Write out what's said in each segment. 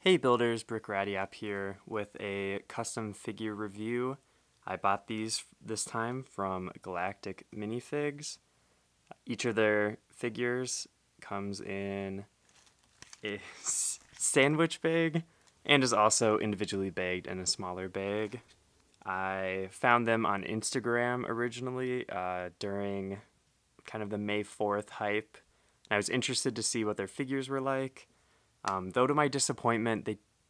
Hey builders, Brick Radiap here with a custom figure review. I bought these this time from Galacticminifigs. Each of their figures comes in a sandwich bag and is also individually bagged in a smaller bag. I found them on Instagram originally during kind of the May 4th hype. And I was interested to see what their figures were like. Though to my disappointment,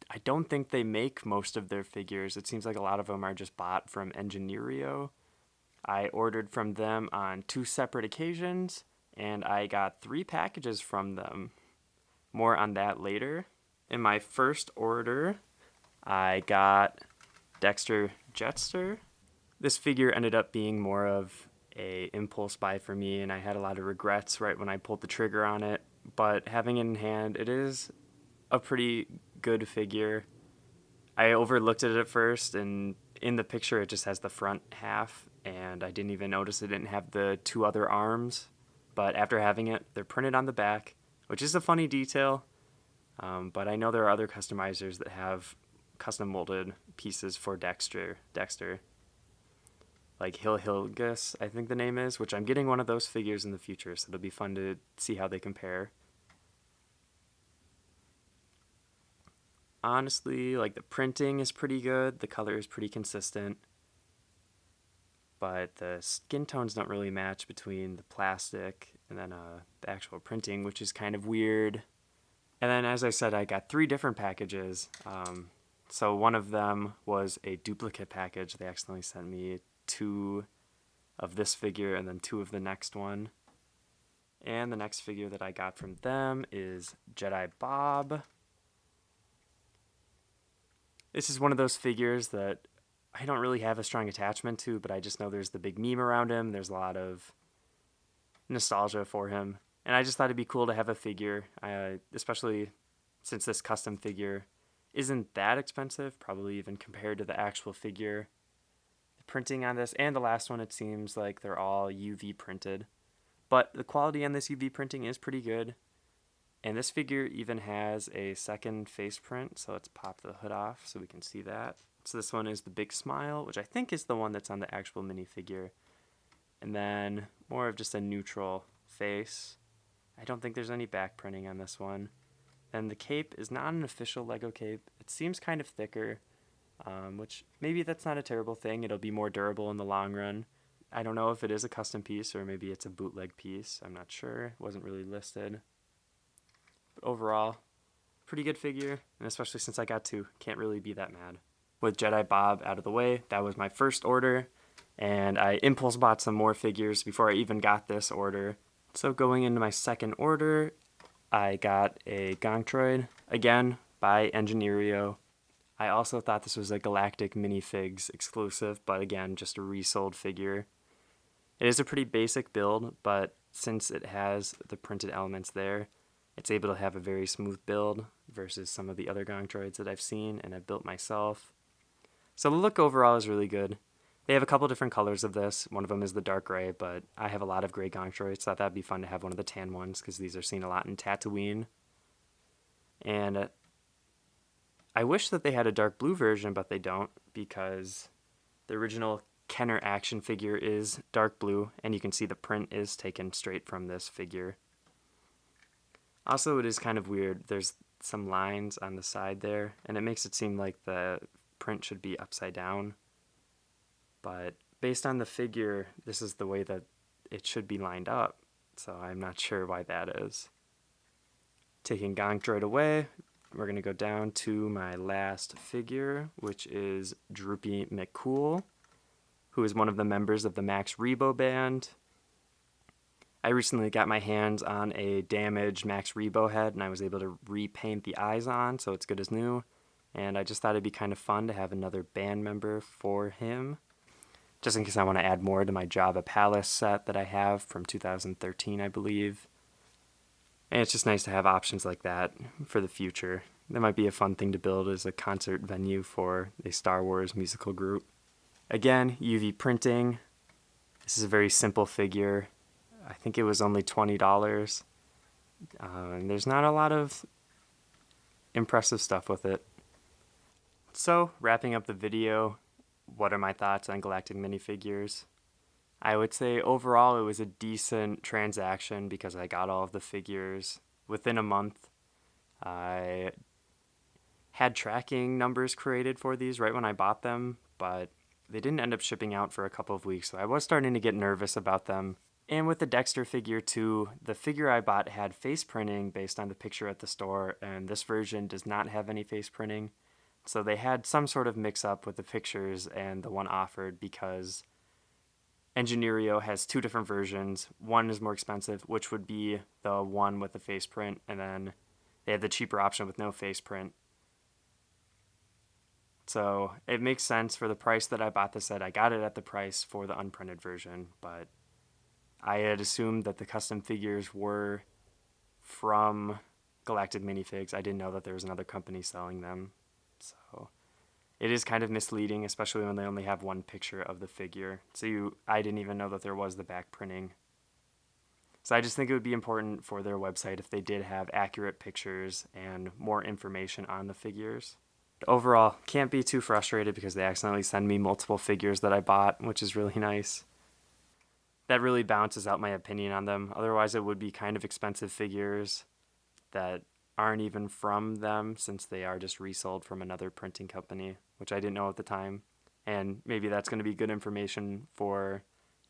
I don't think they make most of their figures. It seems like a lot of them are just bought from Engineerio. I ordered from them on 2 separate occasions, and I got 3 packages from them. More on that later. In my first order, I got Dexter Jester. This figure ended up being more of a impulse buy for me, and I had a lot of regrets right when I pulled the trigger on it. But having it in hand, it is a pretty good figure. I overlooked it at first, and in the picture it just has the front half, and I didn't even notice it didn't have the 2 other arms. But after having it, they're printed on the back, which is a funny detail. But I know there are other customizers that have custom molded pieces for Dexter. Like Hilgus, I think the name is, which I'm getting one of those figures in the future, so it'll be fun to see how they compare. Honestly, like the printing is pretty good, the color is pretty consistent, but the skin tones don't really match between the plastic and then the actual printing, which is kind of weird. And then, as I said, I got 3 different packages. So one of them was a duplicate package. They accidentally sent me 2 of this figure and then 2 of the next one. And the next figure that I got from them is Jedi Bob. This is one of those figures that I don't really have a strong attachment to, but I just know there's the big meme around him. There's a lot of nostalgia for him. And I just thought it'd be cool to have a figure, especially since this custom figure isn't that expensive, probably even compared to the actual figure. The printing on this and the last one, it seems like they're all UV printed. But the quality on this UV printing is pretty good. And this figure even has a second face print, so let's pop the hood off so we can see that. So this one is the big smile, which I think is the one that's on the actual minifigure. And then more of just a neutral face. I don't think there's any back printing on this one. And the cape is not an official Lego cape. It seems kind of thicker, which maybe that's not a terrible thing. It'll be more durable in the long run. I don't know if it is a custom piece or maybe it's a bootleg piece. I'm not sure. It wasn't really listed. But overall, pretty good figure, and especially since I got 2, can't really be that mad. With Jedi Bob out of the way, that was my first order, and I impulse bought some more figures before I even got this order. So going into my second order, I got a Gontroid, again, by Engineerio. I also thought this was a Galacticminifigs exclusive, but again, just a resold figure. It is a pretty basic build, but since it has the printed elements there, it's able to have a very smooth build versus some of the other Gontroids that I've seen and I've built myself. So the look overall is really good. They have a couple different colors of this. One of them is the dark gray, but I have a lot of gray Gontroids, so I thought that'd be fun to have one of the tan ones because these are seen a lot in Tatooine. And I wish that they had a dark blue version, but they don't because the original Kenner action figure is dark blue, and you can see the print is taken straight from this figure. Also, it is kind of weird. There's some lines on the side there, and it makes it seem like the print should be upside down. But based on the figure, this is the way that it should be lined up, so I'm not sure why that is. Taking Gontroid away, we're going to go down to my last figure, which is Drippy McCool, who is one of the members of the Max Rebo band. I recently got my hands on a damaged Max Rebo head, and I was able to repaint the eyes on, so it's good as new. And I just thought it'd be kind of fun to have another band member for him, just in case I want to add more to my Jabba Palace set that I have from 2013, I believe. And it's just nice to have options like that for the future. That might be a fun thing to build as a concert venue for a Star Wars musical group. Again, UV printing. This is a very simple figure. I think it was only $20. And there's not a lot of impressive stuff with it. So, wrapping up the video, what are my thoughts on Galactic minifigures? I would say overall it was a decent transaction because I got all of the figures within a month. I had tracking numbers created for these right when I bought them, but they didn't end up shipping out for a couple of weeks, so I was starting to get nervous about them. And with the Dexter figure too, the figure I bought had face printing based on the picture at the store, and this version does not have any face printing. So they had some sort of mix up with the pictures and the one offered because Engineerio has two different versions. One is more expensive, which would be the one with the face print, and then they have the cheaper option with no face print. So it makes sense for the price that I bought the set. I got it at the price for the unprinted version, but I had assumed that the custom figures were from Galactic Minifigs. I didn't know that there was another company selling them. So it is kind of misleading, especially when they only have one picture of the figure. So I didn't even know that there was the back printing. So I just think it would be important for their website if they did have accurate pictures and more information on the figures. Overall, can't be too frustrated because they accidentally send me multiple figures that I bought, which is really nice. That really balances out my opinion on them. Otherwise, it would be kind of expensive figures that aren't even from them since they are just resold from another printing company, which I didn't know at the time. And maybe that's going to be good information for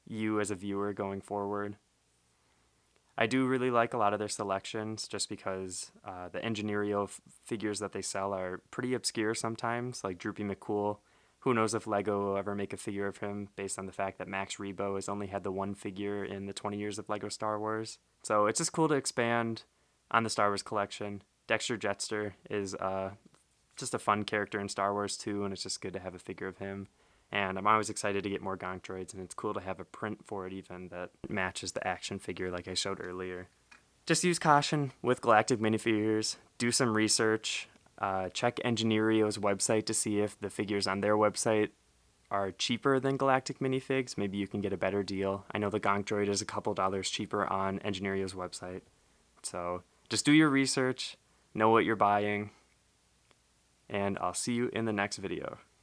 you as a viewer going forward. I do really like a lot of their selections just because the Engineerio figures that they sell are pretty obscure sometimes, like Drippy McCool. Who knows if LEGO will ever make a figure of him based on the fact that Max Rebo has only had the one figure in the 20 years of LEGO Star Wars. So it's just cool to expand on the Star Wars collection. Dexter Jester is just a fun character in Star Wars too, and it's just good to have a figure of him. And I'm always excited to get more Gonk droids, and it's cool to have a print for it even that matches the action figure like I showed earlier. Just use caution with Galactic minifigures. Do some research. Check Engineerio's website to see if the figures on their website are cheaper than Galactic minifigs. Maybe you can get a better deal. I know the Gonk droid is a couple dollars cheaper on Engineerio's website. So just do your research, know what you're buying, and I'll see you in the next video.